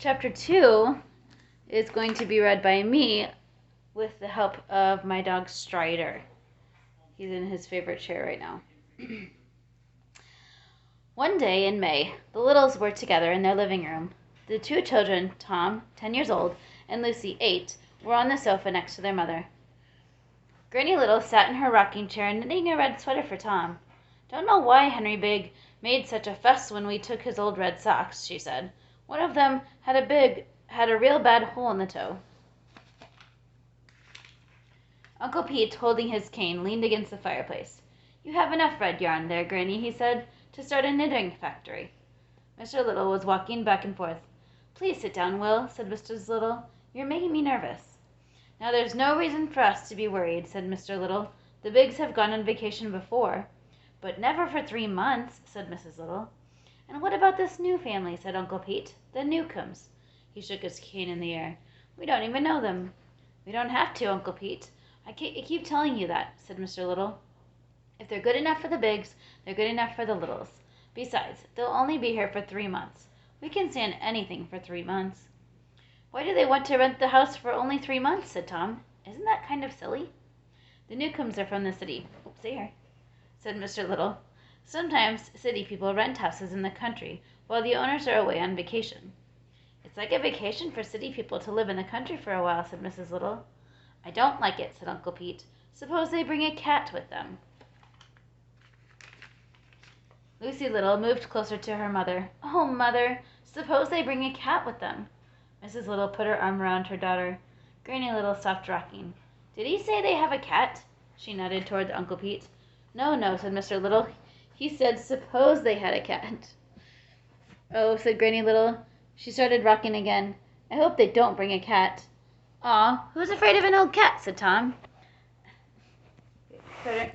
Chapter 2 is going to be read by me with the help of my dog Strider. He's in his favorite chair right now. One day in May, the Littles were together in their living room. The two children, Tom, 10 years old, and Lucy, 8, were on the sofa next to their mother. Granny Little sat in her rocking chair knitting a red sweater for Tom. "Don't know why Henry Big made such a fuss when we took his old red socks," she said. "One of them had a real bad hole in the toe." Uncle Pete, holding his cane, leaned against the fireplace. "You have enough red yarn there, Granny," he said, "to start a knitting factory." Mr. Little was walking back and forth. "Please sit down, Will," said Mrs. Little. "You're making me nervous." "Now there's no reason for us to be worried," said Mr. Little. "The Biggs have gone on vacation before." "But never for 3 months," said Mrs. Little. "And what about this new family?" said Uncle Pete. "The Newcombs." He shook his cane in the air. "We don't even know them." "We don't have to, Uncle Pete. I keep telling you that," said Mr. Little. "If they're good enough for the Biggs, they're good enough for the Littles. Besides, they'll only be here for 3 months. We can stand anything for 3 months." "Why do they want to rent the house for only 3 months?" said Tom. "Isn't that kind of silly?" "The Newcombs are from the city," said Mr. Little. "Sometimes city people rent houses in the country while the owners are away on vacation." "It's like a vacation for city people to live in the country for a while," said Mrs. Little. "I don't like it," said Uncle Pete. "Suppose they bring a cat with them." Lucy Little moved closer to her mother. "Oh, Mother, suppose they bring a cat with them." Mrs. Little put her arm around her daughter. Granny Little stopped rocking. "Did he say they have a cat?" She nodded toward Uncle Pete. "No, no," said Mr. Little. "He said suppose they had a cat." "Oh," said Granny Little. She started rocking again. "I hope they don't bring a cat." "Aw, who's afraid of an old cat?" said Tom. "I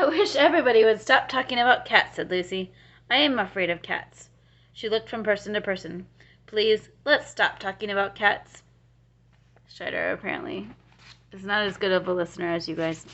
wish everybody would stop talking about cats," said Lucy. "I am afraid of cats." She looked from person to person. "Please, let's stop talking about cats." Strider apparently is not as good of a listener as you guys.